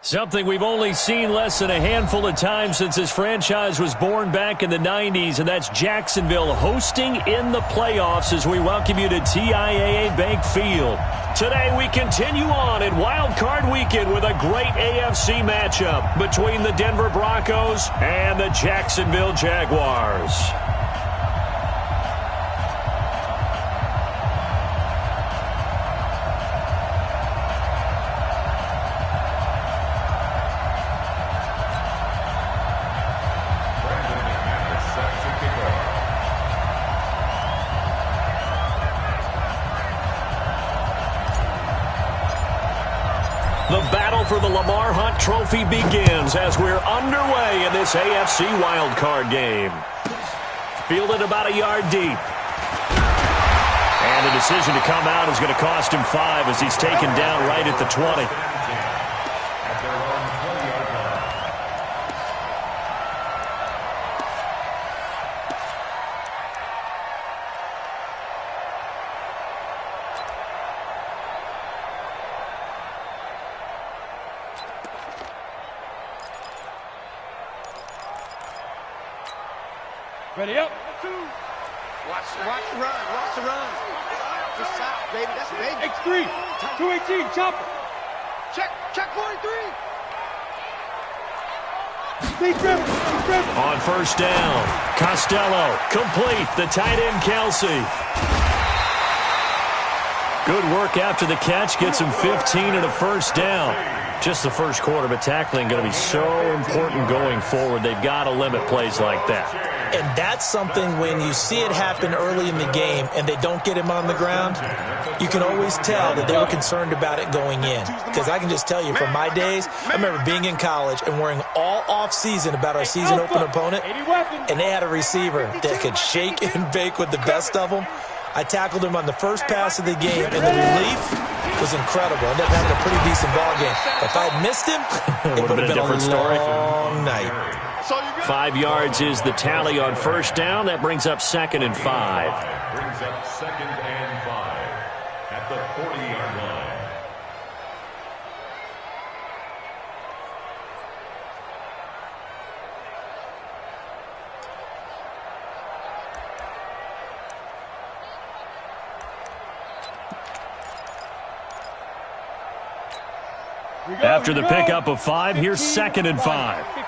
Something we've only seen less than a handful of times since this franchise was born back in the 90s, and that's Jacksonville hosting in the playoffs as we welcome you to TIAA Bank Field. Today we continue on in Wild Card Weekend with a great AFC matchup between the Denver Broncos and the Jacksonville Jaguars. The battle for the Lamar Hunt Trophy begins as we're underway in this AFC wildcard game. Fielded about a yard deep. And the decision to come out is going to cost him 5 as he's taken down right at the 20. Ready up. Watch the run. Watch the run. Just south, baby. That's baby. X3. 218. Chopper. Check 43. Stay driven. On first down, Costello complete. The tight end, Kelsey. Good work after the catch. Gets him 15 and a first down. Just the first quarter, but tackling going to be so important going forward. They've got to limit plays like that. And that's something when you see it happen early in the game and they don't get him on the ground, you can always tell that they were concerned about it going in. Because I can just tell you from my days, I remember being in college and worrying all off-season about our season opener opponent, and they had a receiver that could shake and bake with the best of them. I tackled him on the first pass of the game, and the relief was incredible. I ended up having a pretty decent ball game. If I had missed him, it would have been a different story. Long night. 5 yards is the tally on first down. That brings up 2nd and 5. Brings up 2nd and 5 at the 40-yard line. After the pickup of 5, here's 2nd and 5. They're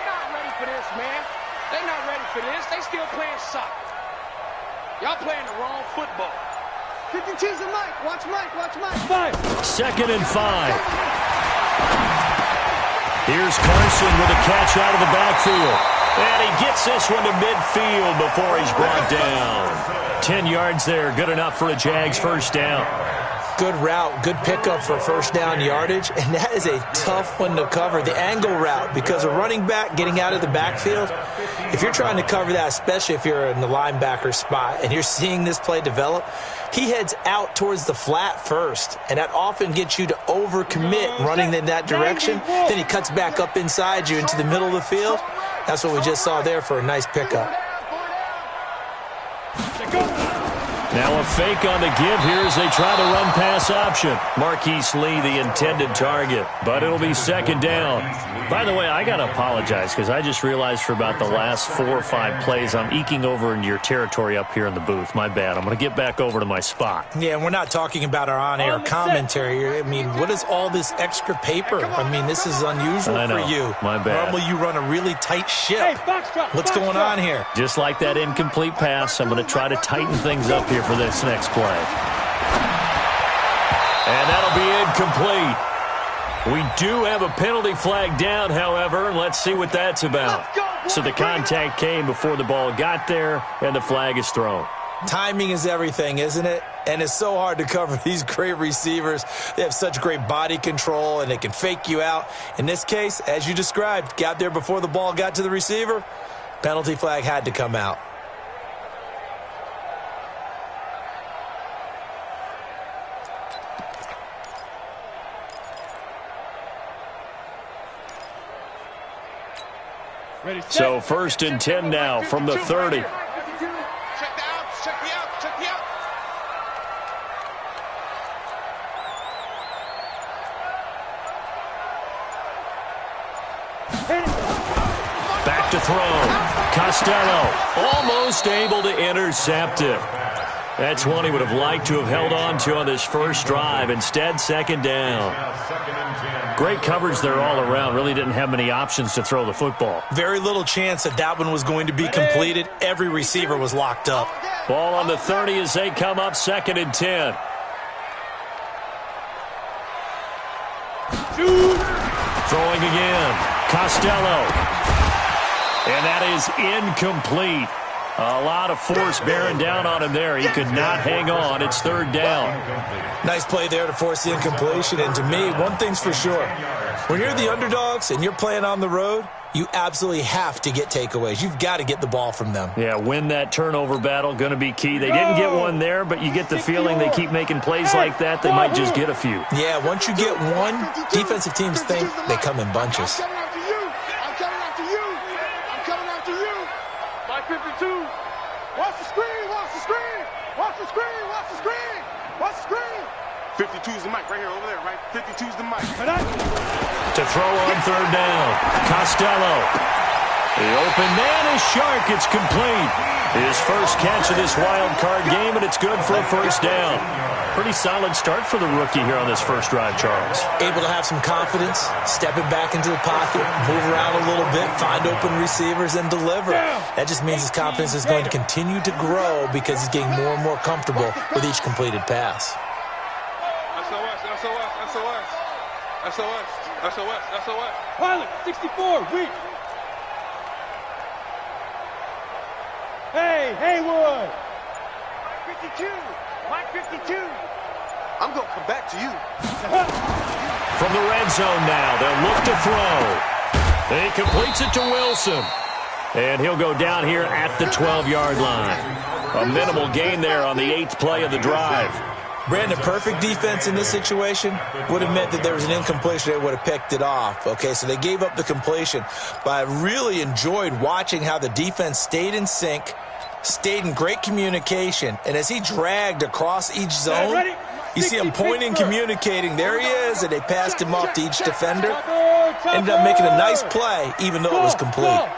not ready for this, man. They're not ready for this. They still playing soccer. Y'all playing the wrong football. 52's a Mike. Watch Mike. 2nd and 5. Here's Carson with a catch out of the backfield. And he gets this one to midfield before he's brought down. 10 yards there. Good enough for a Jags first down. Good route, good pickup for first down yardage, and that is a tough one to cover, the angle route, because a running back getting out of the backfield, if you're trying to cover that, especially if you're in the linebacker spot and you're seeing this play develop, he heads out towards the flat first, and that often gets you to overcommit running in that direction. Then he cuts back up inside you into the middle of the field. That's what we just saw there for a nice pickup. Now a fake on the give here as they try the run-pass option. Marquise Lee, the intended target, but it'll be 2nd down. By the way, I got to apologize because I just realized for about the last 4 or 5 plays, I'm eking over into your territory up here in the booth. My bad. I'm going to get back over to my spot. Yeah, and we're not talking about our on-air commentary. I mean, what is all this extra paper? I mean, this is unusual for you. My bad. Normally you run a really tight ship. What's going on here? Just like that incomplete pass, I'm going to try to tighten things up here for this next play. And that'll be incomplete. We do have a penalty flag down, however, and let's see what that's about. So the contact came before the ball got there, and the flag is thrown. Timing is everything, isn't it? And it's so hard to cover these great receivers. They have such great body control, and they can fake you out. In this case, as you described, got there before the ball got to the receiver. Penalty flag had to come out. So 1st and 10 now from the 30. Check the out. Back to throw. Costello almost able to intercept it. That's one he would have liked to have held on to on this first drive. Instead, second down. Great coverage there all around. Really didn't have many options to throw the football. Very little chance that that one was going to be completed. Every receiver was locked up. Ball on the 30 as they come up, 2nd and 10. Throwing again. Costello. And that is incomplete. A lot of force bearing down on him there. He could not hang on. It's 3rd down. Nice play there to force the incompletion. And to me, one thing's for sure. When you're the underdogs and you're playing on the road, you absolutely have to get takeaways. You've got to get the ball from them. Yeah, win that turnover battle, going to be key. They didn't get one there, but you get the feeling they keep making plays like that, they might just get a few. Yeah, once you get one, defensive teams think they come in bunches. I'm coming after you. I'm coming after you. 552. Watch the screen. Watch the screen. Watch the screen. Watch the screen. Watch the screen. 52 is the mic right here over there, right? 52 is the mic. To throw on 3rd down. Costello. The open man is Shark. It's complete. His first catch of this wild card game, and it's good for a first down. Pretty solid start for the rookie here on this first drive, Charles. Able to have some confidence, stepping back into the pocket, move around a little bit, find open receivers, and deliver. That just means his confidence is going to continue to grow because he's getting more and more comfortable with each completed pass. SOS. Pilot, 64, weak. Hey, Haywood. Mike 52. Mike 52. I'm going to come back to you. From the red zone now, they'll look to throw. He completes it to Wilson. And he'll go down here at the 12-yard line. A minimal gain there on the 8th play of the drive. Brandon, perfect defense in this situation would have meant that there was an incompletion. They would have picked it off. Okay, so they gave up the completion. But I really enjoyed watching how the defense stayed in sync, stayed in great communication, and as he dragged across each zone, you see him pointing, communicating. There he is, and they passed him off to each defender. Ended up making a nice play, even though it was complete.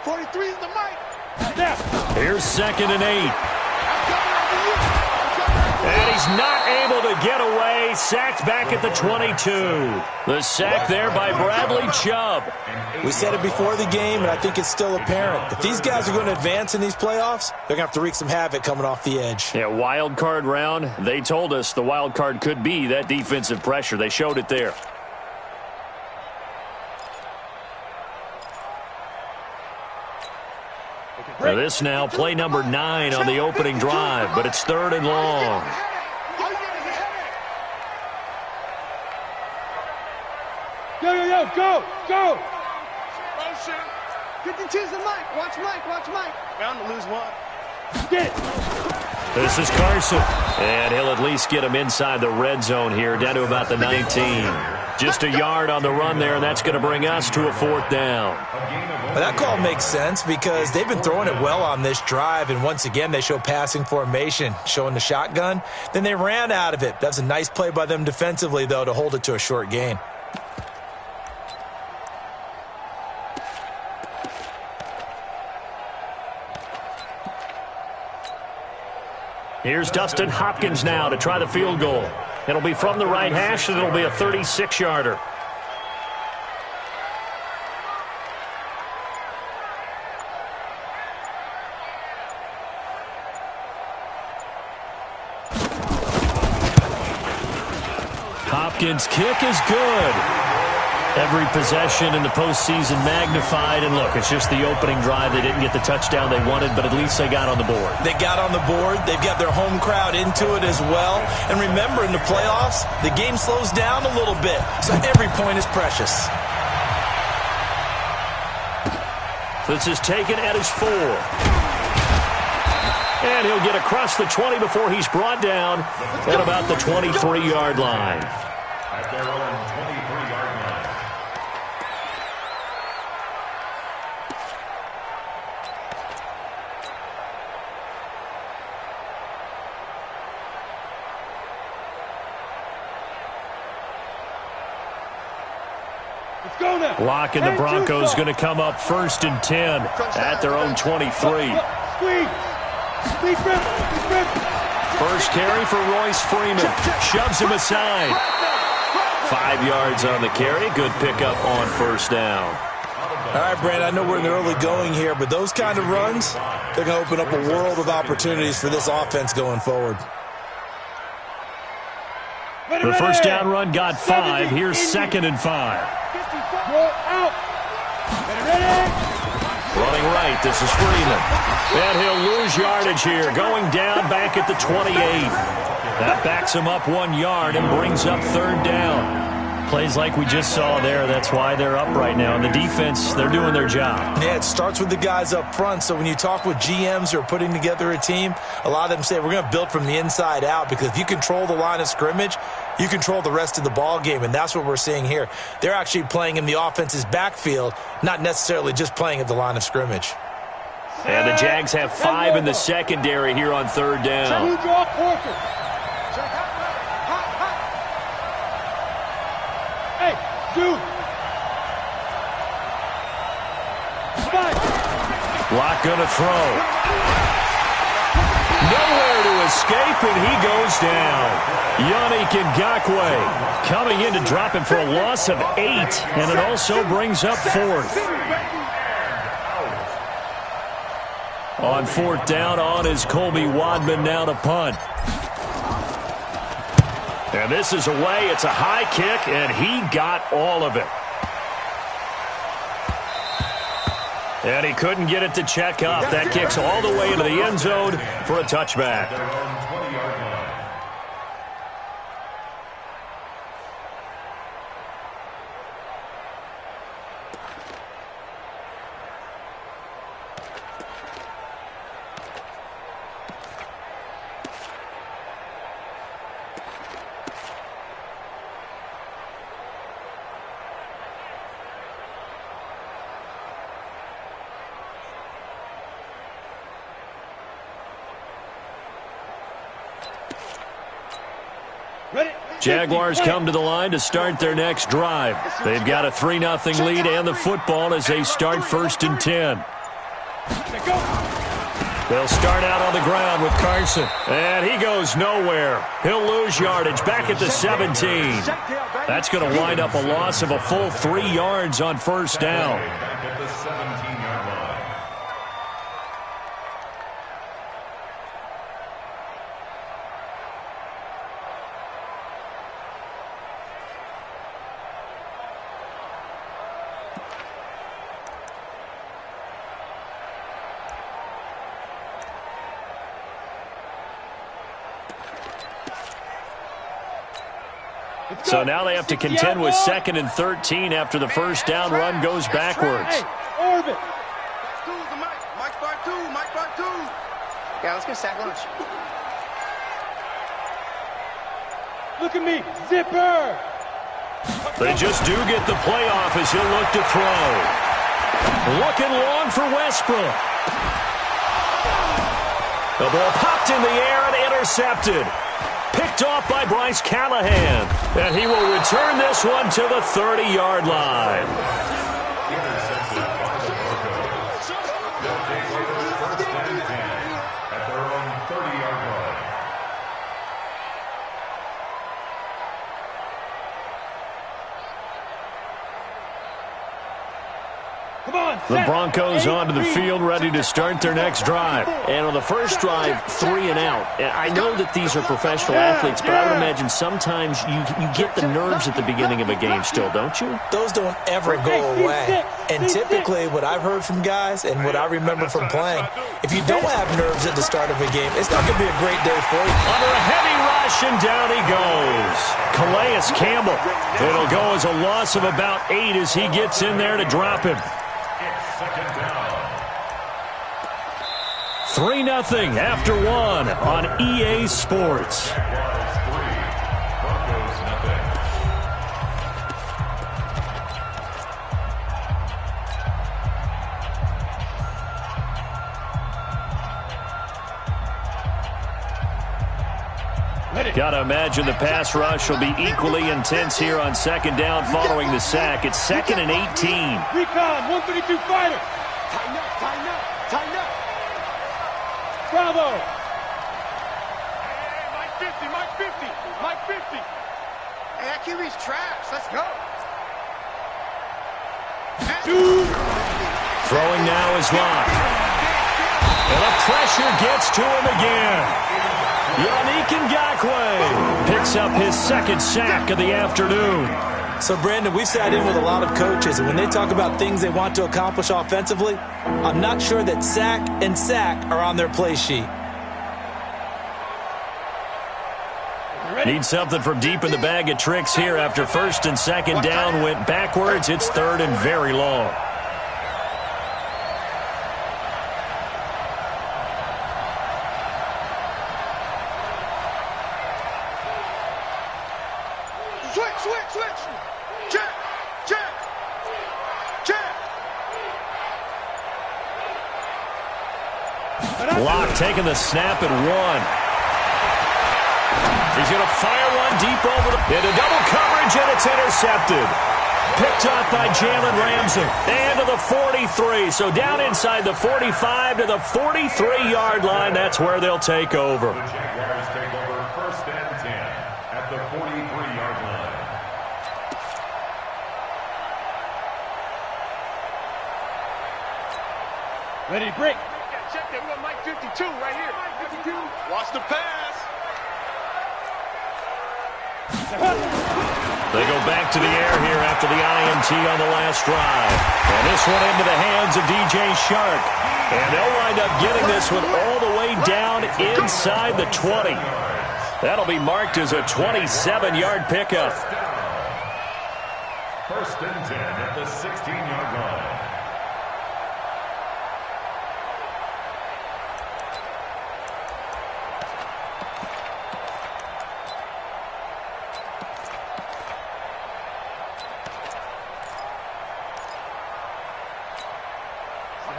43 is the mic. Here's 2nd and 8. And he's not able to get away. Sacked back at the 22. The sack there by Bradley Chubb. We said it before the game, and I think it's still apparent. If these guys are going to advance in these playoffs, they're going to have to wreak some havoc coming off the edge. Yeah, wild card round. They told us the wild card could be that defensive pressure. They showed it there. Now this now, play number 9 on the opening drive, but it's 3rd and long. Go! Motion. 52's the mic. Watch Mike. Bound to lose one. Get it. This is Carson, and he'll at least get him inside the red zone here, down to about the 19. Just a yard on the run there, and that's going to bring us to a 4th down. But that call makes sense because they've been throwing it well on this drive, and once again they show passing formation, showing the shotgun. Then they ran out of it. That's a nice play by them defensively, though, to hold it to a short gain. Here's Dustin Hopkins now to try the field goal. It'll be from the right hash, and it'll be a 36-yarder. Hopkins' kick is good. Every possession in the postseason magnified. And look, it's just the opening drive. They didn't get the touchdown they wanted, but at least they got on the board. They got on the board. They've got their home crowd into it as well. And remember, in the playoffs, the game slows down a little bit. So every point is precious. This is taken at his 4. And he'll get across the 20 before he's brought down at about the 23-yard line. At their own 23-yard line. Go now. Locking the Broncos going to come up 1st and 10 at their own 23. Squeeze. Squeeze, Griff. First carry for Royce Freeman. Shoves him aside. 5 yards on the carry. Good pickup on 1st down. All right, Brandon, I know we're in the early going here, but those kind of runs, they're going to open up a world of opportunities for this offense going forward. The first down run got 5. Here's 2nd and 5. Out. Ready. Running right, this is Freeman. And he'll lose yardage here, going down back at the 28. That backs him up 1 yard and brings up 3rd down. Plays like we just saw there. That's why they're up right now. And the defense, they're doing their job. Yeah, it starts with the guys up front. So when you talk with GMs who are putting together a team, a lot of them say we're going to build from the inside out, because if you control the line of scrimmage, you control the rest of the ball game, and that's what we're seeing here. They're actually playing in the offense's backfield, not necessarily just playing at the line of scrimmage. And the Jags have 5 in the secondary here on 3rd down. Hey, dude. Block gonna throw. Nowhere to escape, and he goes down. Yannick Ngakoue coming in to drop him for a loss of 8, and it also brings up 4th. On 4th down, on is Colby Wadman now to punt. And this is away. It's a high kick, and he got all of it. And he couldn't get it to check up. That kicks all the way into the end zone for a touchback. Jaguars come to the line to start their next drive. They've got a 3-0 lead and the football as they start 1st and 10. They'll start out on the ground with Carson. And he goes nowhere. He'll lose yardage back at the 17. That's going to wind up a loss of a full 3 yards on 1st down. Back at the 17-yard line. So now they have to contend with 2nd and 13 after the first down run goes backwards. Hey, Orbit. Mike 5-2. Mike 5-2. Yeah, let's get sack lunch. Look at me. Zipper. They just do get the playoff as he'll look to throw. Looking long for Westbrook. The ball popped in the air and intercepted. Picked off by Bryce Callahan. And he will return this one to the 30-yard line. At their own 30-yard line. The Broncos onto the field, ready to start their next drive. And on the first drive, 3 and out. I know that these are professional athletes, but I would imagine sometimes you get the nerves at the beginning of a game still, don't you? Those don't ever go away. And typically what I've heard from guys and what I remember from playing, if you don't have nerves at the start of a game, it's not going to be a great day for you. Under a heavy rush, and down he goes. Calais Campbell. It'll go as a loss of about 8 as he gets in there to drop him. 3-0 after 1 on EA Sports. Jaguars 3, Broncos nothing. Gotta imagine the pass rush will be equally intense here on second down following the sack. It's 2nd and 18. Recon, 132 fighter. Tighten up, tighten up, tighten up. Bravo. Hey, Mike 50, Mike 50, Mike 50. Hey, that QB's trash. Let's go. Throwing now is Locke. And the pressure gets to him again. Yannick Ngakoue picks up his 2nd sack of the afternoon. So, Brandon, we've sat in with a lot of coaches, and when they talk about things they want to accomplish offensively, I'm not sure that sack and sack are on their play sheet. Need something from deep in the bag of tricks here after 1st and 2nd down went backwards. It's 3rd and very long. Switch. Check. Locke taking the snap at 1. He's going to fire one deep over into double coverage, and it's intercepted. Picked up by Jalen Ramsey. And to the 43. So down inside the 45 to the 43-yard line. That's where they'll take over. The Jaguars take over 1st and 10 at the 43-yard line. Ready to break. Check that. We got Mike 52 right here. Mike 52. Watch the pass. They go back to the air here after the INT on the last drive. And this one into the hands of DJ Shark. And they'll wind up getting this one all the way down inside the 20. That'll be marked as a 27-yard pickup. 1st and 10 at the 16-yard line.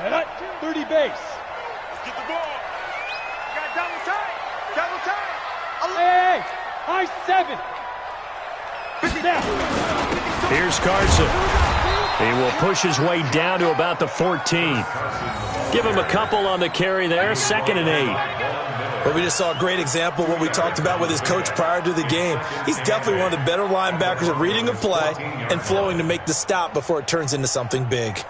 Set up. 30 base. Let's get the ball. You got double time. Hey, high 7. Snap. Here's Carson. He will push his way down to about the 14. Give him a couple on the carry there. 2nd and 8. But we just saw a great example of what we talked about with his coach prior to the game. He's definitely one of the better linebackers at reading a play and flowing to make the stop before it turns into something big.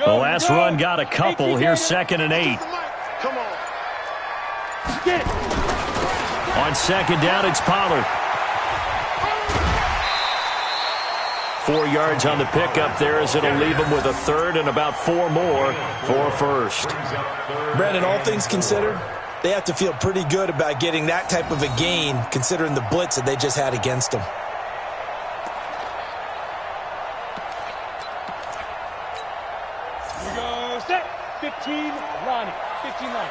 The last run got a couple. Here's 2nd and 8. Come on. Get it. On 2nd down, it's Pollard. 4 yards on the pickup there as it'll leave him with a 3rd and about 4 more for 1st. Brandon, all things considered, they have to feel pretty good about getting that type of a gain considering the blitz that they just had against them. Here we go. Set. 15, Lonnie. 15, Lonnie.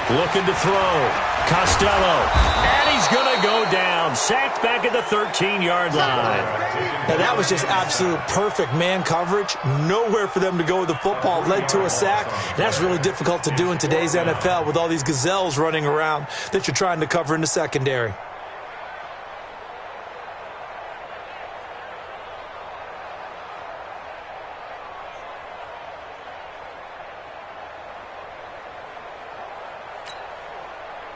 Looking to throw. Costello. And he's going to go down. Sacked back at the 13-yard line. Now, that was just absolute perfect man coverage. Nowhere for them to go with the football. Led to a sack. That's really difficult to do in today's NFL with all these gazelles running around that you're trying to cover in the secondary.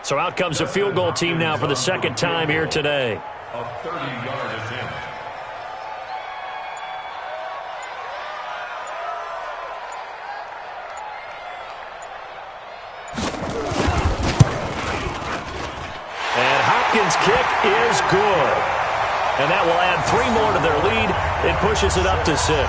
So out comes a field goal team now for the 2nd time here today. A 30-yard attempt. And Hopkins' kick is good. And that will add 3 more to their lead. It pushes it up to 6.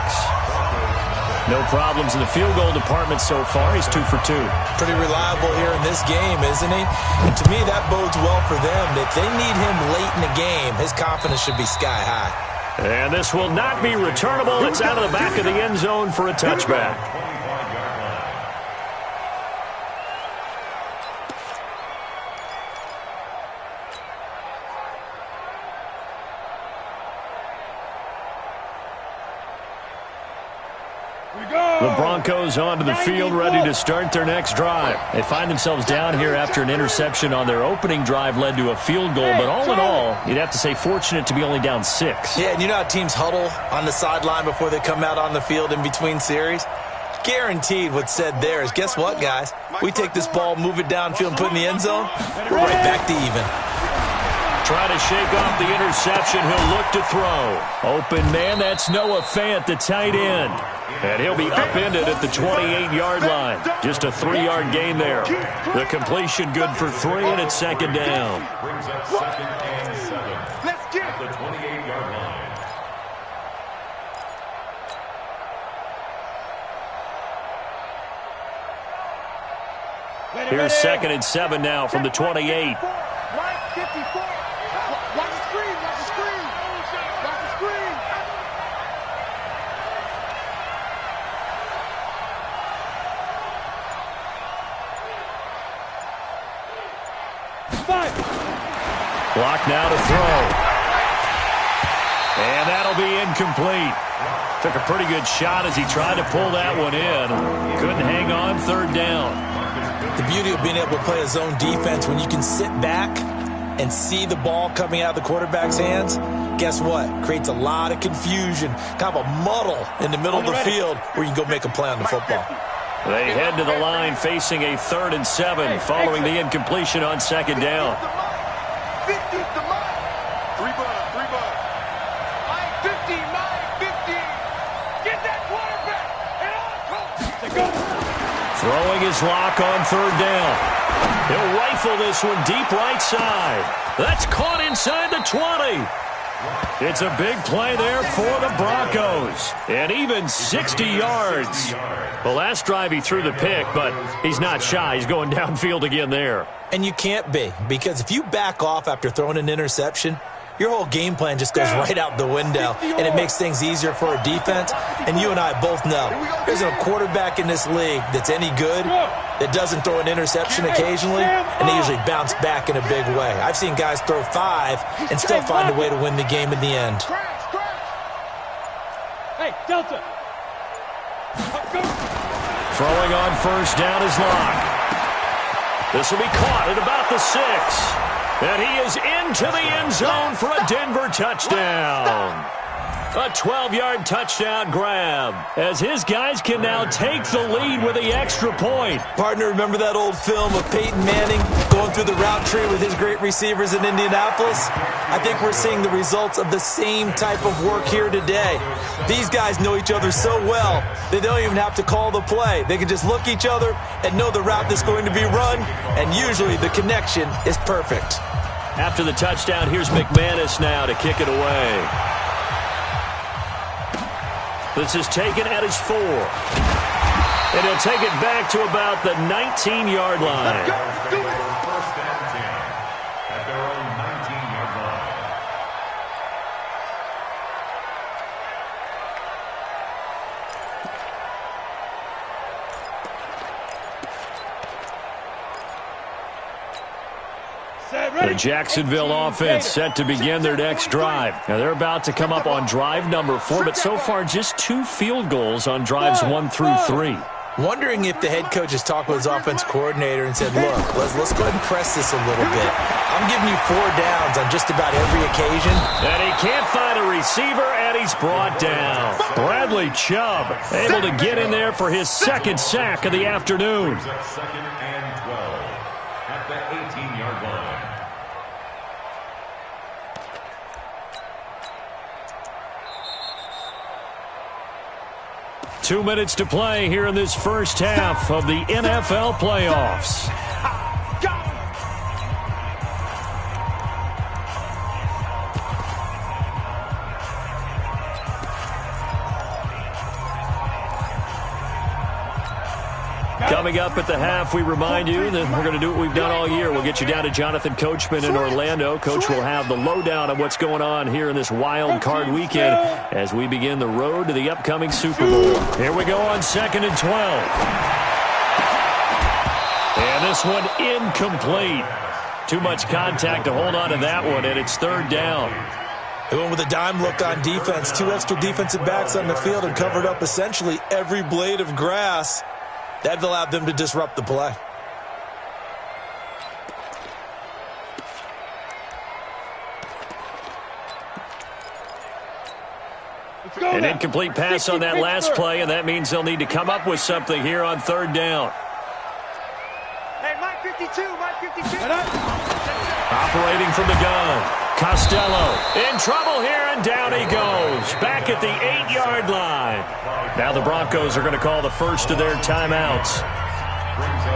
No problems in the field goal department so far. He's 2 for 2. Pretty reliable here in this game, isn't he? And to me, that bodes well for them. If they need him late in the game, his confidence should be sky high. And this will not be returnable. It's out of the back of the end zone for a touchback. The Broncos onto the field, ready to start their next drive. They find themselves down here after an interception on their opening drive led to a field goal. But all in all, you'd have to say fortunate to be only down 6. Yeah, and you know how teams huddle on the sideline before they come out on the field in between series? Guaranteed what's said there is, guess what, guys? We take this ball, move it downfield, and put it in the end zone, we're right back to even. Trying to shake off the interception. He'll look to throw. Open man, that's Noah Fant, the tight end. And he'll be upended at the 28-yard line. Just a 3-yard gain there. The completion good for 3, and it's second down. Brings up second and 7. Let's get At the 28-yard line. Here's second and 7 now from the 28. Right, 54. Watch the screen, watch the screen. Watch the screen. Block now to throw. And that'll be incomplete. Took a pretty good shot as he tried to pull that one in. Couldn't hang on, third down. The beauty of being able to play a zone defense when you can sit back and see the ball coming out of the quarterback's hands, guess what? Creates a lot of confusion, kind of a muddle in the middle of the field where you can go make a play on the football. They head to the line facing a 3rd and 7 following the incompletion on second down. 50 to mine. 3 bucks, 3 bucks. Mine 50, mine 50. Get that quarterback. And on, coach. Throwing his lock on 3rd down. He'll rifle this one deep right side. That's caught inside the 20. It's a big play there for the Broncos. And even 60 yards. The last drive he threw the pick, but he's not shy. He's going downfield again there. And you can't be, because if you back off after throwing an interception, your whole game plan just goes right out the window, and it makes things easier for a defense. And you and I both know there's a quarterback in this league that's any good that doesn't throw an interception occasionally, and they usually bounce back in a big way. I've seen guys throw 5 and still find a way to win the game in the end. Hey, Delta. Throwing on 1st down is Locke. This will be caught at about the 6. And he is into the end zone for a Denver touchdown. A 12-yard touchdown grab as his guys can now take the lead with the extra point. Partner, remember that old film of Peyton Manning going through the route tree with his great receivers in Indianapolis? I think we're seeing the results of the same type of work here today. These guys know each other so well that they don't even have to call the play. They can just look each other and know the route that's going to be run, and usually the connection is perfect. After the touchdown, here's McManus now to kick it away. This is taken at his 4. And he'll take it back to about the 19-yard line. First down 10 at their own 19-yard line. The Jacksonville offense set to begin their next drive. Now they're about to come up on drive number 4, but so far just 2 field goals on drives 1 through 3. Wondering if the head coach has talked with his offense coordinator and said, look, let's go ahead and press this a little bit. I'm giving you 4 downs on just about every occasion. And he can't find a receiver, and he's brought down. Bradley Chubb able to get in there for his 2nd sack of the afternoon. Second and 12 at the 18-yard line. 2 minutes to play here in this first half of the NFL playoffs. Coming up at the half, we remind you that we're going to do what we've done all year. We'll get you down to Jonathan Coachman in Orlando. Coach will have the lowdown on what's going on here in this wild card weekend as we begin the road to the upcoming Super Bowl. Here we go on 2nd and 12. And this one incomplete. Too much contact to hold on to that one, and it's 3rd down. They went with a dime look on defense. 2 extra defensive backs on the field and covered up essentially every blade of grass. That allowed them to disrupt the play. An incomplete pass on that last play, and that means they'll need to come up with something here on 3rd down. Hey, Mike 52, Mike 52. Operating from the gun. Costello in trouble here, and down he goes. Back at the 8-yard line. Now the Broncos are going to call the first of their timeouts.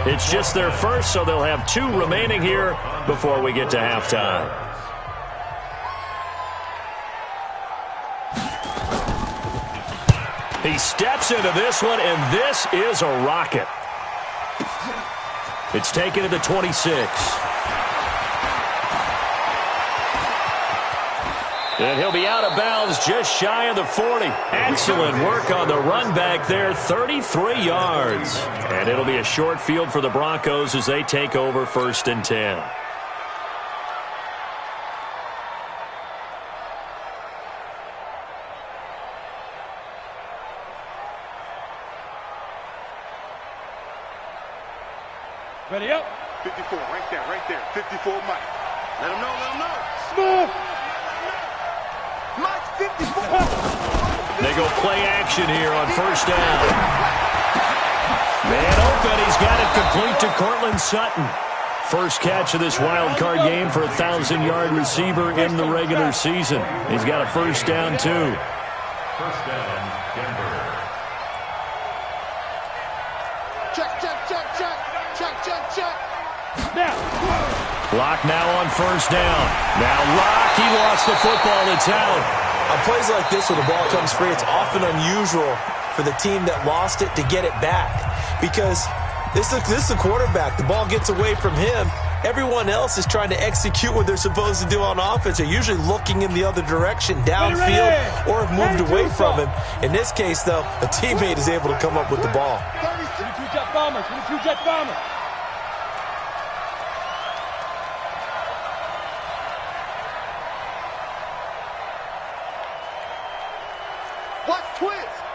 It's just their first, so they'll have 2 remaining here before we get to halftime. He steps into this one, and this is a rocket. It's taken to the 26. And he'll be out of bounds just shy of the 40. Excellent work on the run back there, 33 yards. And it'll be a short field for the Broncos as they take over 1st and 10. Ready up. 54, right there. 54, Mike. Let him know. Smooth. Mike, 54. They go play action here on 1st down. Man open, he's got it complete to Cortland Sutton. First catch of this wild card game for a 1,000-yard receiver in the regular season. He's got a 1st down, too. 1st down, Denver. Check. Now. Lock now on 1st down. Now Lock, he lost the football. It's out. On plays like this, when the ball comes free, it's often unusual for the team that lost it to get it back. Because this is the quarterback. The ball gets away from him. Everyone else is trying to execute what they're supposed to do on offense. They're usually looking in the other direction, downfield, or have moved away from him. In this case, though, a teammate is able to come up with the ball. 22 Jet Bombers. 22 Jet Bombers.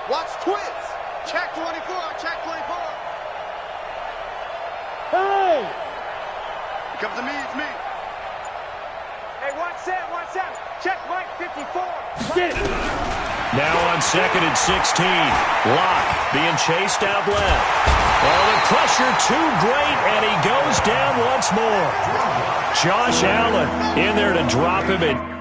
Watch twins. Check 24. Hey. It comes to me, it's me. Hey, watch that. Check Mike 54. Get it. Now on 2nd and 16. Lock being chased out left. Oh, the pressure too great, and he goes down once more. Josh Allen in there to drop him in.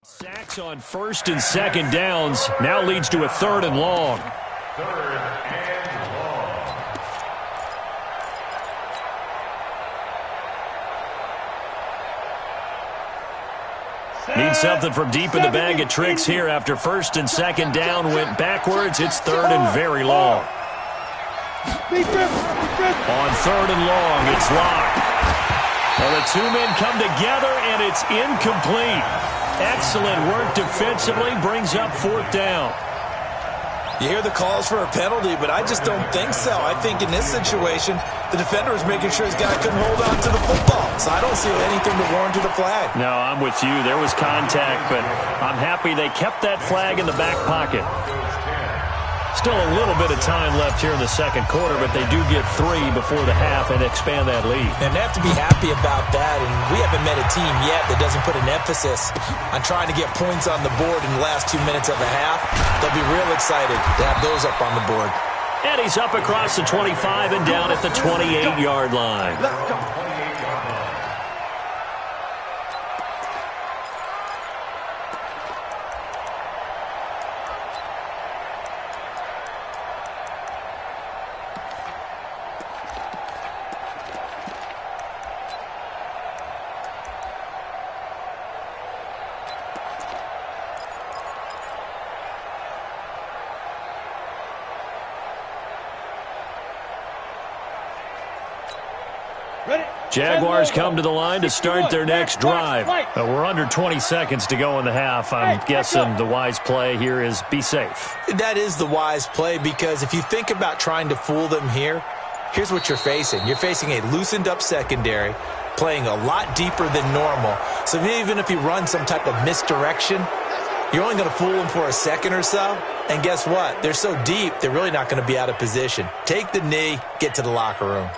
Sacks on first and second downs now leads to a 3rd and long. 3rd and long. Need something from deep in the bag of tricks here after first and second down went backwards. It's 3rd and very long. On 3rd and long, it's Locke. Well, the two men come together, and it's incomplete. Excellent work defensively, brings up 4th down. You hear the calls for a penalty, but I just don't think so. I think in this situation, the defender was making sure his guy couldn't hold on to the football. So I don't see anything to warrant a flag. No, I'm with you. There was contact, but I'm happy they kept that flag in the back pocket. Still a little bit of time left here in the second quarter, but they do get 3 before the half and expand that lead. And they have to be happy about that, and we haven't met a team yet that doesn't put an emphasis on trying to get points on the board in the last 2 minutes of a half. They'll be real excited to have those up on the board. And he's up across the 25 and down at the 28-yard line. Let's go. Jaguars come to the line to start their next drive. We're under 20 seconds to go in the half. I'm guessing the wise play here is be safe. That is the wise play, because if you think about trying to fool them here, here's what you're facing. You're facing a loosened up secondary, playing a lot deeper than normal. So even if you run some type of misdirection, you're only going to fool them for a second or so. And guess what? They're so deep, they're really not going to be out of position. Take the knee, get to the locker room.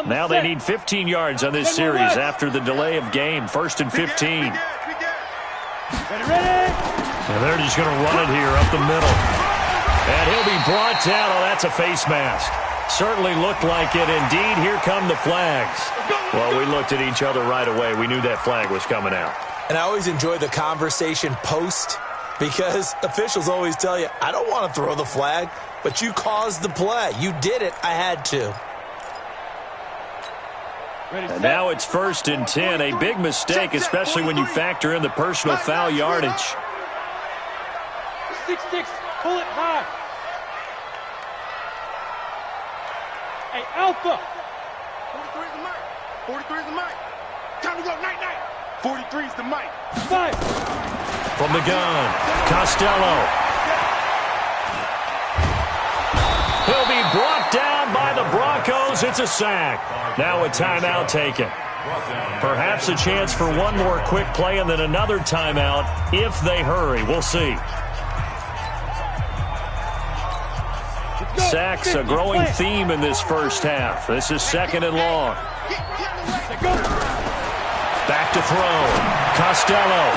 Now they need 15 yards on this series after the delay of game. 1st and 15. Ready? And they're just going to run it here up the middle. And he'll be brought down. Oh, that's a face mask. Certainly looked like it. Indeed, here come the flags. Well, we looked at each other right away. We knew that flag was coming out. And I always enjoy the conversation post, because officials always tell you, I don't want to throw the flag, but you caused the play. You did it. I had to. And now it's 1st and 10. A big mistake, especially when you factor in the personal foul yardage. 6-6. Pull it high. Hey, Alpha. 43 is the mic. 43 is the mic. Time to go. Night. 43 is the mic. 5. From the gun, Costello. He'll be brought down by the Broncos. It's a sack. Now a timeout taken. Perhaps a chance for one more quick play and then another timeout if they hurry. We'll see. Sacks, a growing theme in this first half. This is 2nd and long. Back to throw. Costello.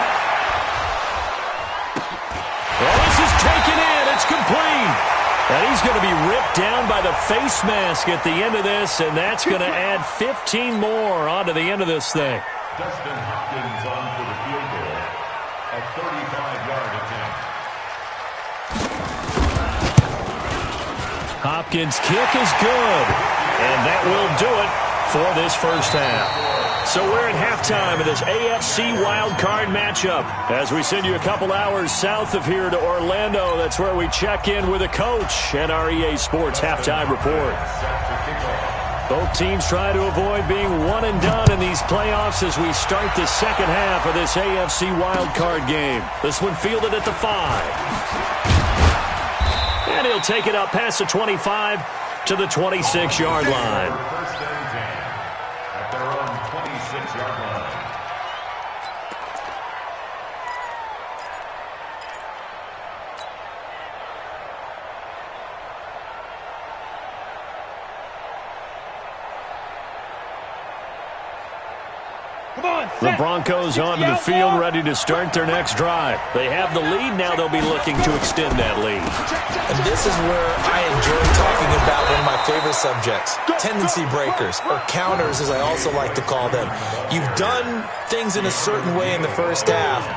Well, this is taken in. It's complete. And he's going to be ripped down by the face mask at the end of this, and that's going to add 15 more onto the end of this thing. Dustin Hopkins on for the field goal. A 35-yard attempt. Hopkins' kick is good, and that will do it for this first half. So we're at halftime of this AFC wildcard matchup as we send you a couple hours south of here to Orlando. That's where we check in with a coach and our EA Sports halftime report. Both teams try to avoid being one and done in these playoffs as we start the second half of this AFC wildcard game. This one fielded at the 5. And he'll take it up past the 25 to the 26-yard line. First and 10 at their own 26-yard line. Come The Broncos onto the field, ready to start their next drive. They have the lead. Now they'll be looking to extend that lead. And this is where I enjoy talking about one of my favorite subjects, tendency breakers, or counters, as I also like to call them. You've done things in a certain way in the first half,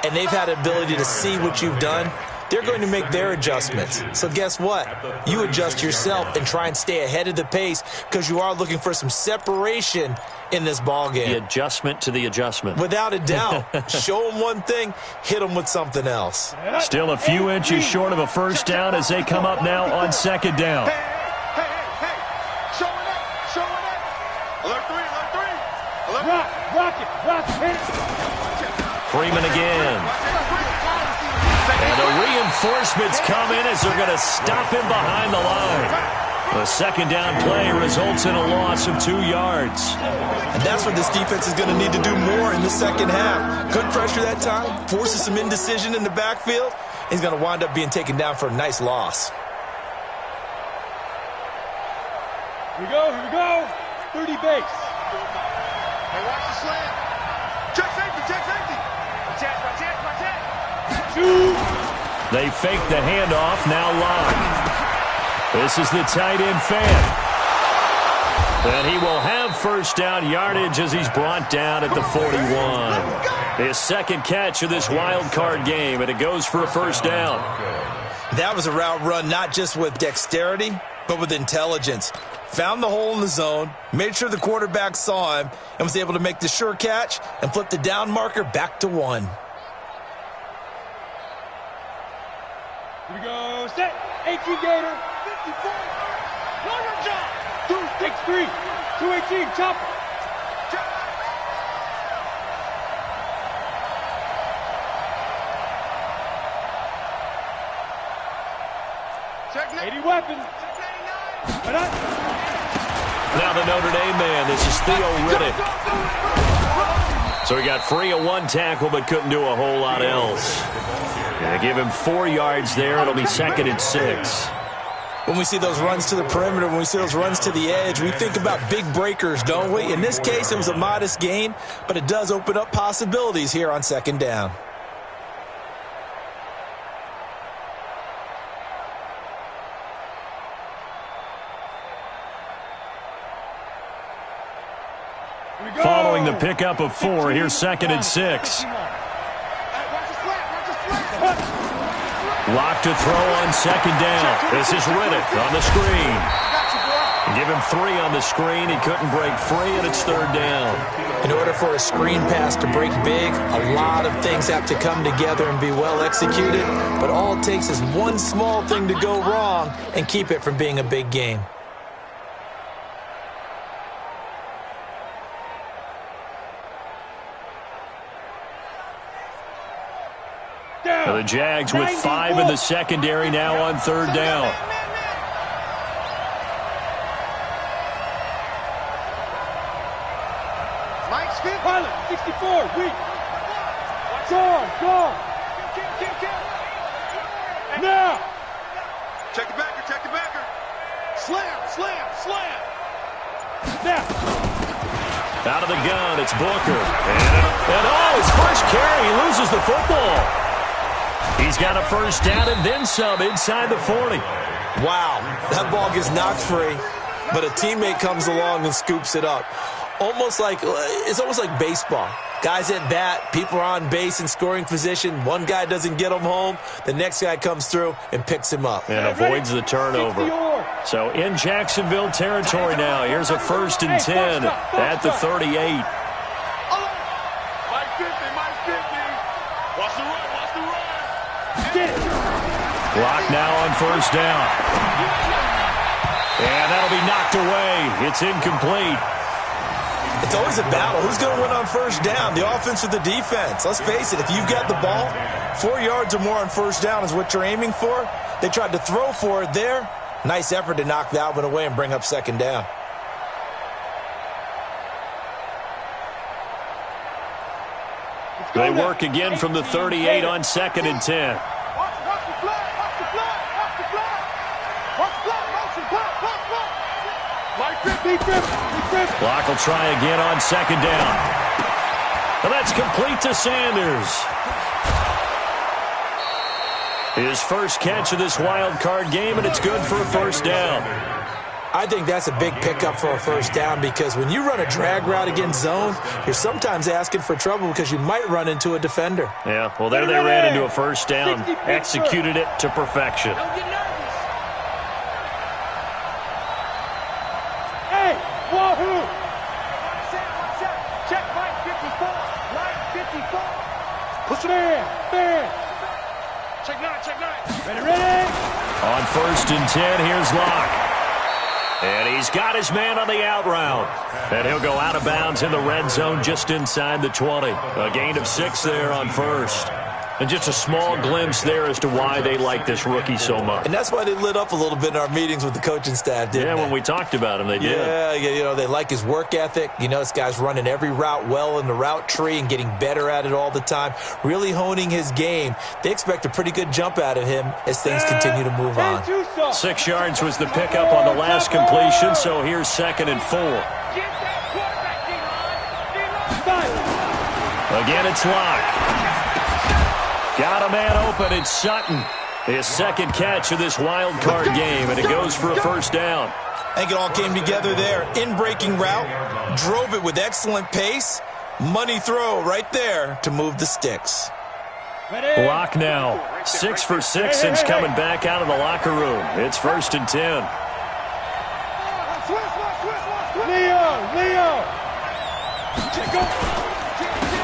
and they've had the ability to see what you've done. They're going to make their adjustments. So guess what? You adjust yourself and try and stay ahead of the pace because you are looking for some separation in this ball game. The adjustment to the adjustment. Without a doubt. Show them one thing, hit them with something else. Still a few inches short of a first down as they come up now on second down. Hey. Showing up. Alert three. Rock it. Freeman again. And the reinforcements come in as they're going to stop him behind the line. The second down play results in a loss of 2 yards. And that's what this defense is going to need to do more in the second half. Good pressure that time, forces some indecision in the backfield. He's going to wind up being taken down for a nice loss. Here we go. 30 base. Hey, watch the slam. Check safety. Watch it. 2. They fake the handoff, now Locke. This is the tight end fan. And he will have first down yardage as he's brought down at the 41. His second catch of this wild card game, and it goes for a first down. That was a route run not just with dexterity, but with intelligence. Found the hole in the zone, made sure the quarterback saw him, and was able to make the sure catch and flip the down marker back to 1. Here we go. Set. 18 Gator. 54. Longer jump. 2-6-3. 218. Chopper. Check 80 weapons. Now the Notre Dame man. This is Theo Riddick. So he got free of 1 tackle but couldn't do a whole lot else. They give him 4 yards there. It'll be 2nd and 6. When we see those runs to the perimeter, when we see those runs to the edge, we think about big breakers, don't we? In this case, it was a modest gain, but it does open up possibilities here on second down. Following the pickup of 4, here's 2nd and 6. Lock to throw on second down. This is Riddick on the screen. Give him 3 on the screen. He couldn't break free, and it's 3rd down. In order for a screen pass to break big, a lot of things have to come together and be well executed. But all it takes is one small thing to go wrong and keep it from being a big game. The Jags with 5 in the secondary now on 3rd down. Mike Smith. Pilot, 64, weak. Gone. Now. Check the backer. Slam. Now. Out of the gun, it's Booker. And his first carry, he loses the football. He's got a first down and then some inside the 40. Wow, that ball gets knocked free, but a teammate comes along and scoops it up. It's almost like baseball. Guys at bat, people are on base in scoring position. One guy doesn't get him home. The next guy comes through and picks him up. And avoids the turnover. So in Jacksonville territory now. Here's a 1st and 10 at the 38. Mike 50. Watch the run. Clock now on 1st down. And that'll be knocked away. It's incomplete. It's always a battle. Who's going to win on 1st down, the offense or the defense? Let's face it, if you've got the ball, 4 yards or more on 1st down is what you're aiming for. They tried to throw for it there. Nice effort to knock that one away and bring up 2nd down. They work again from the 38 on 2nd and 10. Clock will try again on 2nd down. that's complete to Sanders. His first catch of this wild card game, and it's good for a first down. I think that's a big pickup for a first down because when you run a drag route against zone, you're sometimes asking for trouble because you might run into a defender. Yeah, well, there they ran into a first down, executed it to perfection. Hey, wahoo! Watch out. Check line 54. Line 54. Push it in. Check nine. Ready. On 1st and 10, here's Locke. And he's got his man on the out route. And he'll go out of bounds in the red zone just inside the 20. A gain of 6 there on 1st. And just a small glimpse there as to why they like this rookie so much. And that's why they lit up a little bit in our meetings with the coaching staff, didn't they? When we talked about him, they did. Yeah, they like his work ethic. This guy's running every route well in the route tree and getting better at it all the time, really honing his game. They expect a pretty good jump out of him as things continue to move on. 6 yards was the pickup on the last completion, so here's 2nd and 4. Again, it's Locke. Got a man open. It's Sutton. His second catch of this wild card game, and it goes for a first down. I think it all came together there. In-breaking route, drove it with excellent pace. Money throw right there to move the sticks. Locke now, 6 for 6 since coming back out of the locker room. It's 1st and 10. Leo.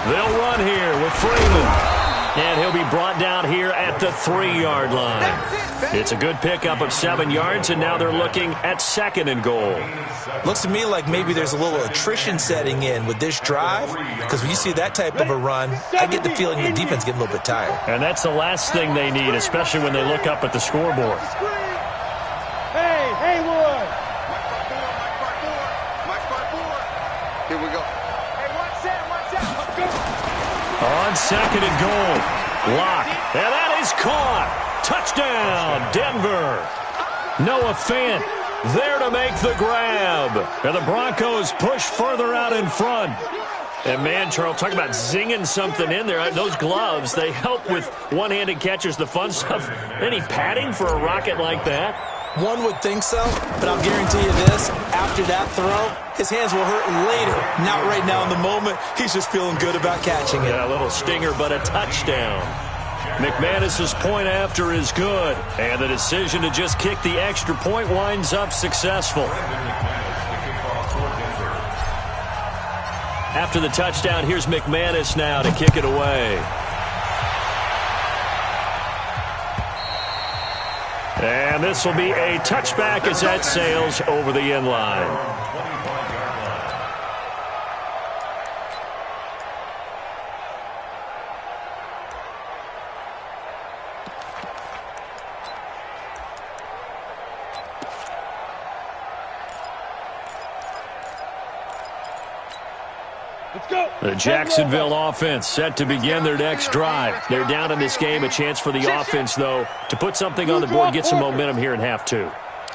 They'll run here with Freeman. And he'll be brought down here at the 3-yard line. It's a good pickup of 7 yards, and now they're looking at 2nd and goal. Looks to me like maybe there's a little attrition setting in with this drive, because when you see that type of a run, I get the feeling the defense getting a little bit tired. And that's the last thing they need, especially when they look up at the scoreboard. Hey, Haywood. Here we go. Hey, watch that. On 2nd and goal, Locke, and that is caught. Touchdown, Denver. Noah Fant there to make the grab. And the Broncos push further out in front. And man, Charles, talk about zinging something in there. Those gloves, they help with one-handed catches, the fun stuff. Any padding for a rocket like that? One would think so, but I'll guarantee you this. After that throw, his hands will hurt later. Not right now in the moment. He's just feeling good about catching it. Yeah, a little stinger, but a touchdown. McManus's point after is good. And the decision to just kick the extra point winds up successful. After the touchdown, here's McManus now to kick it away. And this will be a touchback as that sails over the end line. The Jacksonville offense set to begin their next drive. They're down in this game. A chance for the offense, though, to put something on the board, get some momentum here in half 2.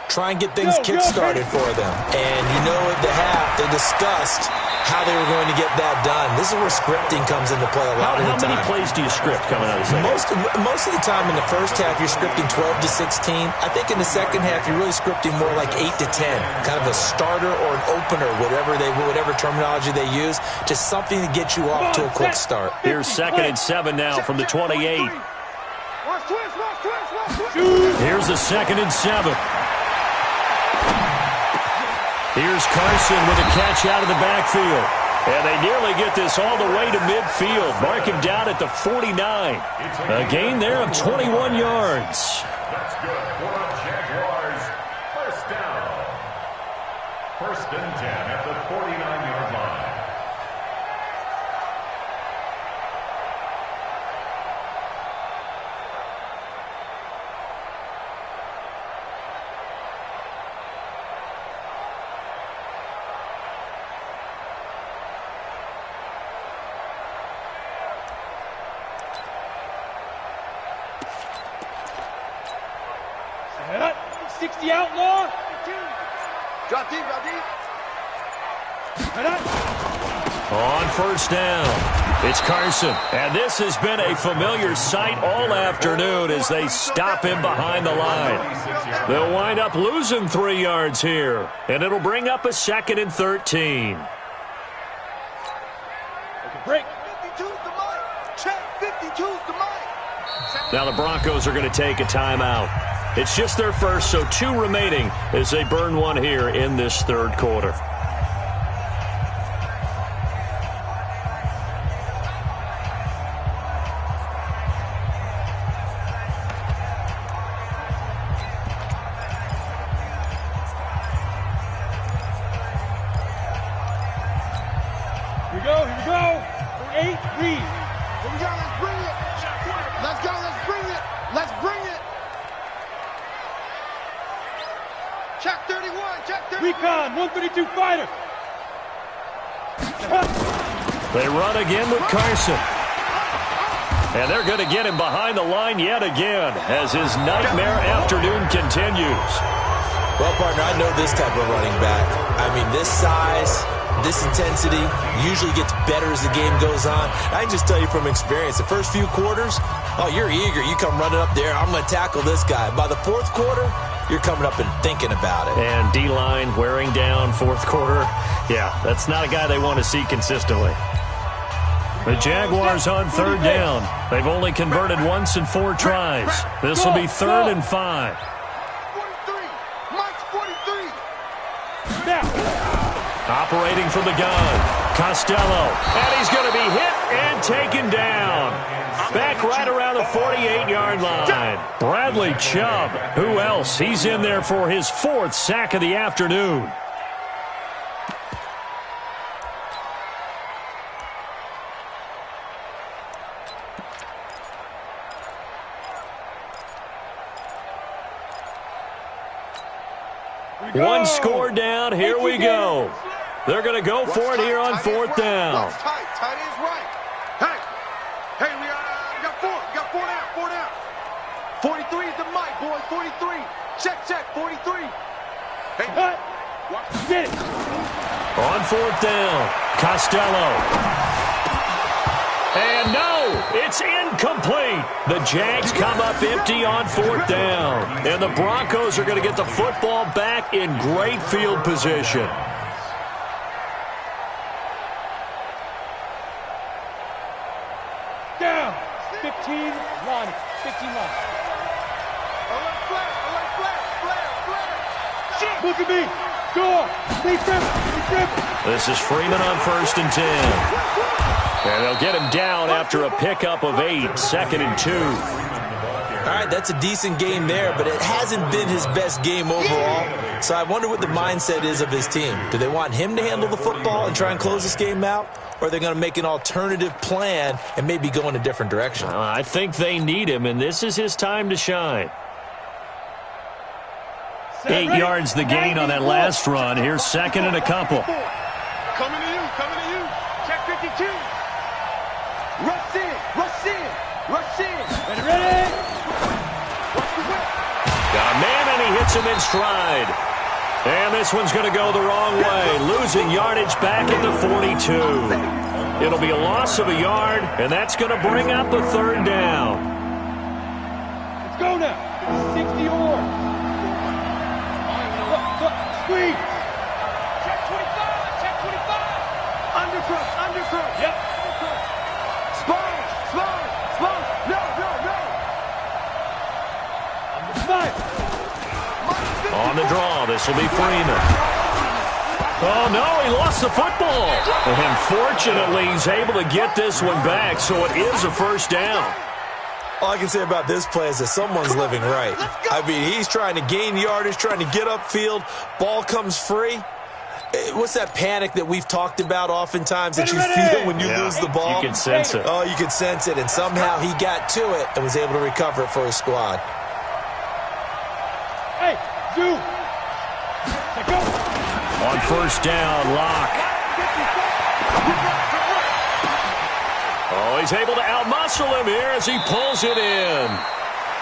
Try and get things kick-started for them. And at the half, they discussed how they were going to get that done. This is where scripting comes into play a lot of the time. How many plays do you script coming out of the second? Most of the time in the first half, you're scripting 12 to 16. I think in the second half, you're really scripting more like 8 to 10. Kind of a starter or an opener, whatever terminology they use. Just something to get you off to a quick start. Here's 2nd and 7 now from the 28. Here's the 2nd and 7. Here's Carson with a catch out of the backfield. And they nearly get this all the way to midfield. Mark him down at the 49. A gain there of 21 yards. That's good for Jaguars. First down. 1st and 10 at the 49-yard line. Set. 60 outlaw. Drop deep. Set up. On 1st down. It's Carson, and this has been a familiar sight all afternoon as they stop him behind the line. They'll wind up losing 3 yards here, and it'll bring up a 2nd and 13. Break. 52's the mic. Check. 52's the mic. Now the Broncos are going to take a timeout. It's just their first, so 2 remaining as they burn one here in this 3rd quarter. Here we go. 8, read. Here we go, let's bring it. Let's go, let's bring it. Let's bring it. Check 31, check 31. Recon, 132 fighter. They run again with Carson. And they're going to get him behind the line yet again as his nightmare afternoon continues. Well, partner, I know this type of running back. I mean, this size, this intensity usually gets better as the game goes on. I can just tell you from experience, the first few quarters, oh, you're eager. You come running up there, I'm going to tackle this guy. By the 4th quarter, you're coming up and thinking about it. And D-line wearing down 4th quarter. Yeah, that's not a guy they want to see consistently. The Jaguars on 3rd down. They've only converted once in 4 tries. This will be 3rd and 5. 43. Mike's 43. Operating from the gun, Costello. And he's going to be hit and taken down. Back right around the 48-yard line. Bradley Chubb. Who else? He's in there for his 4th sack of the afternoon. One score down. Here we go. They're going to go for it here on 4th down. Tight end's right. Hey, we got 4. We got 4 down. 43 is the mic, boys. 43. Check. 43. Hey, Get it. On 4th down, Costello. And no, it's incomplete. The Jags come up empty on 4th down. And the Broncos are going to get the football back in great field position. Down. 15 line. 15 line. Look at me. Go. This is Freeman on 1st and 10. And they'll get him down after a pickup of 8, 2nd and 2. All right, that's a decent game there, but it hasn't been his best game overall. So I wonder what the mindset is of his team. Do they want him to handle the football and try and close this game out? Or are they going to make an alternative plan and maybe go in a different direction? I think they need him, and this is his time to shine. 8 yards the gain on that last run. Here's 2nd and a couple. Coming to you. Check 52. Rush in. Ready? Got a man, and he hits him in stride. And this one's going to go the wrong way, losing yardage back at the 42. It'll be a loss of a yard, and that's going to bring up a 3rd down. Let's go now. 60 or. Squeeze. Check 25. Undercross. Yep. Spine. No. On the draw, this will be Freeman. Oh, no, he lost the football. And fortunately, he's able to get this one back, so it is a 1st down. All I can say about this play is that someone's living right. I mean, he's trying to gain yardage, trying to get upfield. Ball comes free. What's that panic that we've talked about oftentimes that you feel when you lose the ball? You can sense it. Oh, you can sense it, and somehow he got to it and was able to recover it for his squad. Hey, do. Go. On 1st down, Locke. Oh, he's able to outmuscle him here as he pulls it in.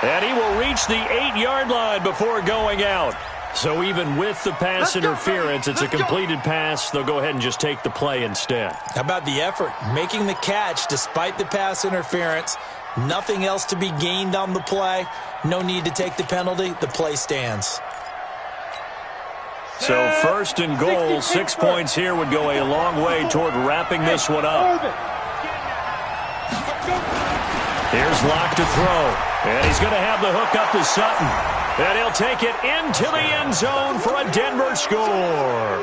And he will reach the 8-yard line before going out. So even with the pass interference, it's a completed pass. They'll go ahead and just take the play instead. How about the effort? Making the catch despite the pass interference. Nothing else to be gained on the play. No need to take the penalty. The play stands. So first and goal, 6 points here would go a long way toward wrapping this one up. Here's Locke to throw. And he's going to have the hook up to Sutton. And he'll take it into the end zone for a Denver score.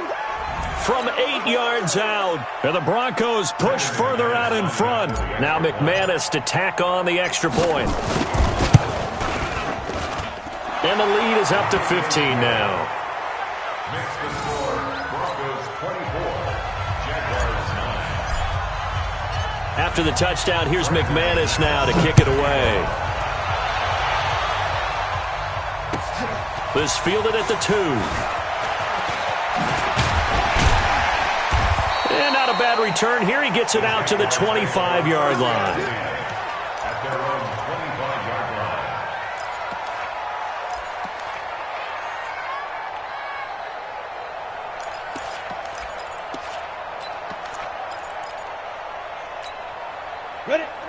From 8 yards out. And the Broncos push further out in front. Now McManus to tack on the extra point. And the lead is up to 15 now. Makes the score, Broncos 24, Jaguars 9. After the touchdown, here's McManus now to kick it away. This fielded at the 2. And not a bad return here. He gets it out to the 25-yard line. At their own 25-yard line.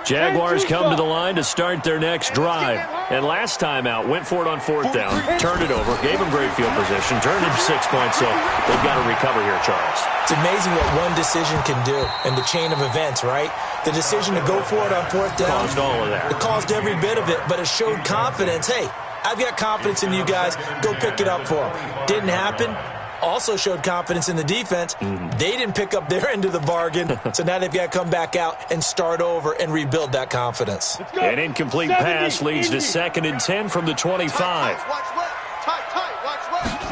Jaguars come to the line to start their next drive. And last time out, went for it on 4th down, turned it over, gave them great field position, turned it 6 points, so they've got to recover here, Charles. It's amazing what one decision can do in the chain of events, right? The decision to go for it on 4th down. Caused all of that. It caused every bit of it, but it showed confidence. Hey, I've got confidence in you guys. Go pick it up for them. Didn't happen. Also showed confidence in the defense. They didn't pick up their end of the bargain, so now they've got to come back out and start over and rebuild that confidence. An incomplete pass leads to 2nd and 10 from the 25. Watch left. Tight. Watch left.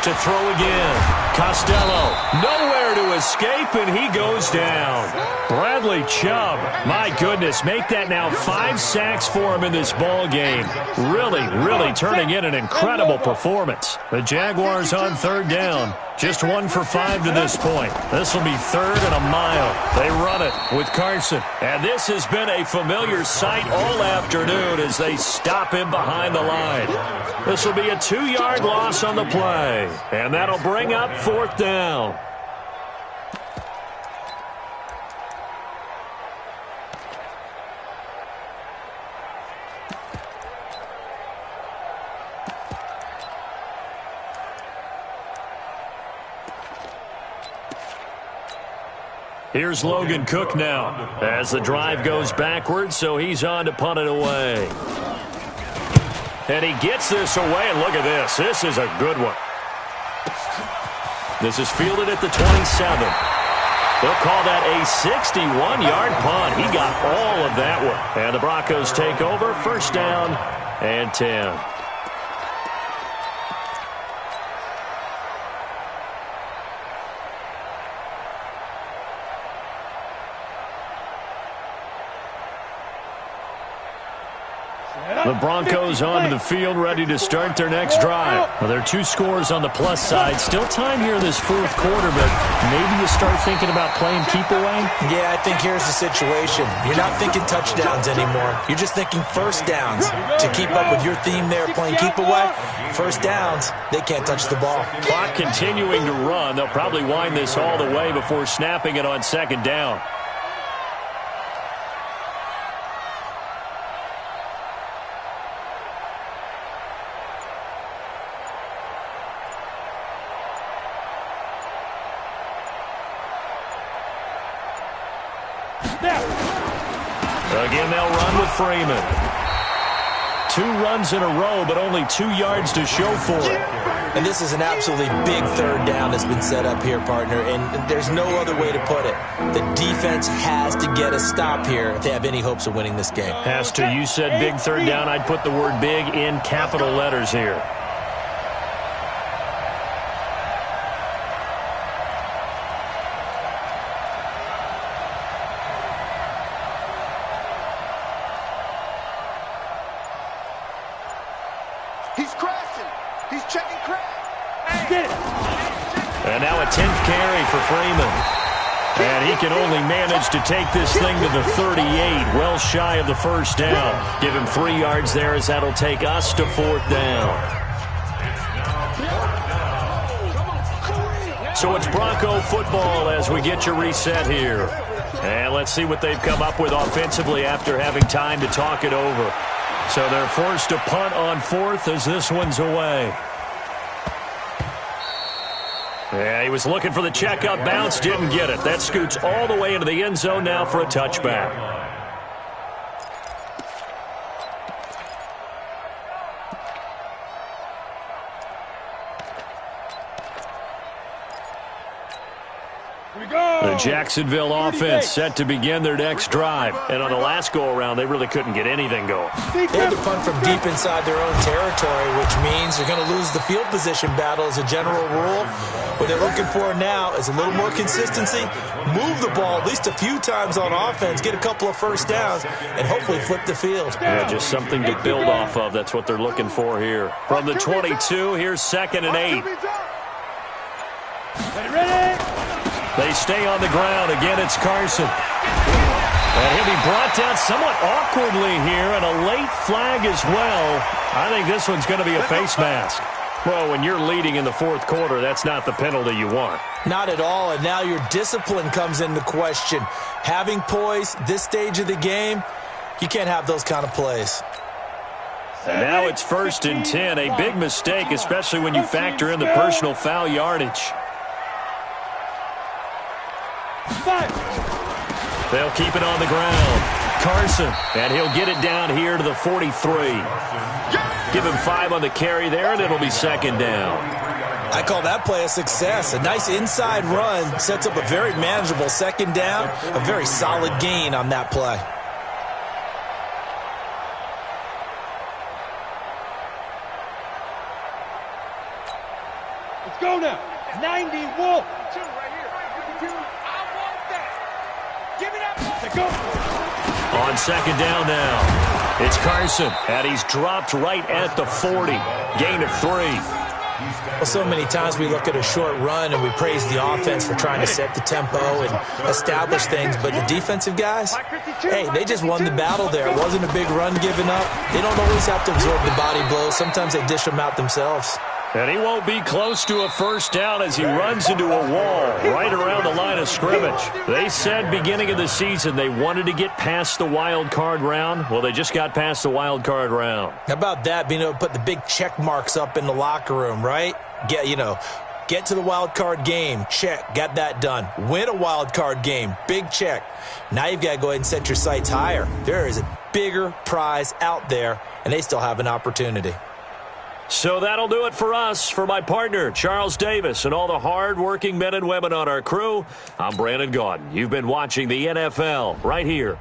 To throw again. Costello, nowhere to escape, and he goes down. Bradley Chubb, my goodness, make that now 5 sacks for him in this ball game. Really turning in an incredible performance. The Jaguars on 3rd down. Just 1 for 5 to this point. This will be 3rd and a mile. They run it with Carson. And this has been a familiar sight all afternoon as they stop him behind the line. This will be a 2-yard loss on the play. And that'll bring up 4th down. Here's Logan Cook now as the drive goes backwards, so he's on to punt it away. And he gets this away, and look at this. This is a good one. This is fielded at the 27. They'll call that a 61-yard punt. He got all of that one. And the Broncos take over, 1st down and 10. The Broncos onto the field, ready to start their next drive. Well, there are 2 scores on the plus side. Still time here in this 4th quarter, but maybe you start thinking about playing keep away? Yeah, I think here's the situation. You're not thinking touchdowns anymore. You're just thinking 1st downs. To keep up with your theme there, playing keep away, 1st downs, they can't touch the ball. Clock continuing to run. They'll probably wind this all the way before snapping it on 2nd down. Again, they'll run with Freeman. 2 runs in a row, but only 2 yards to show for it. And this is an absolutely big 3rd down that's been set up here, partner, and there's no other way to put it. The defense has to get a stop here if they have any hopes of winning this game. Has to. You said big 3rd down. I'd put the word big in capital letters here. He's crashing. He's checking crash. And now a 10th carry for Freeman. And he can only manage to take this thing to the 38, well shy of the 1st down. Give him 3 yards there as that'll take us to 4th down. It's now So it's Bronco football as we get your reset here. And let's see what they've come up with offensively after having time to talk it over. So they're forced to punt on 4th as this one's away. Yeah, he was looking for the checkup bounce, didn't get it. That scoots all the way into the end zone now for a touchback. The Jacksonville offense set to begin their next drive. And on the last go-around, they really couldn't get anything going. They had to punt from deep inside their own territory, which means they're going to lose the field position battle as a general rule. What they're looking for now is a little more consistency, move the ball at least a few times on offense, get a couple of first downs, and hopefully flip the field. Yeah, just something to build off of. That's what they're looking for here. From the 22, here's 2nd and 8. Ready? They stay on the ground. Again, it's Carson. And he'll be brought down somewhat awkwardly here, and a late flag as well. I think this one's going to be a face mask. Well, when you're leading in the 4th quarter, that's not the penalty you want. Not at all, and now your discipline comes into question. Having poise this stage of the game, you can't have those kind of plays. And now it's 1st and 10, a big mistake, especially when you factor in the personal foul yardage. They'll keep it on the ground. Carson, and he'll get it down here to the 43. Give him 5 on the carry there, and it'll be 2nd down. I call that play a success. A nice inside run sets up a very manageable 2nd down, a very solid gain on that play. Let's go now. 90 Wolf. On 2nd down now, it's Carson, and he's dropped right at the 40. Gain of 3. Well, so many times we look at a short run and we praise the offense for trying to set the tempo and establish things, but the defensive guys, hey, they just won the battle there. It wasn't a big run given up. They don't always have to absorb the body blows. Sometimes they dish them out themselves. And he won't be close to a first down as he runs into a wall right around the line of scrimmage. They said beginning of the season they wanted to get past the wild card round. Well, they just got past the wild card round. How about that, being able to put the big check marks up in the locker room, right? Get to the wild card game, check, got that done. Win a wild card game, big check. Now you've got to go ahead and set your sights higher. There is a bigger prize out there, and they still have an opportunity. So that'll do it for us. For my partner, Charles Davis, and all the hard-working men and women on our crew, I'm Brandon Gaudin. You've been watching the NFL right here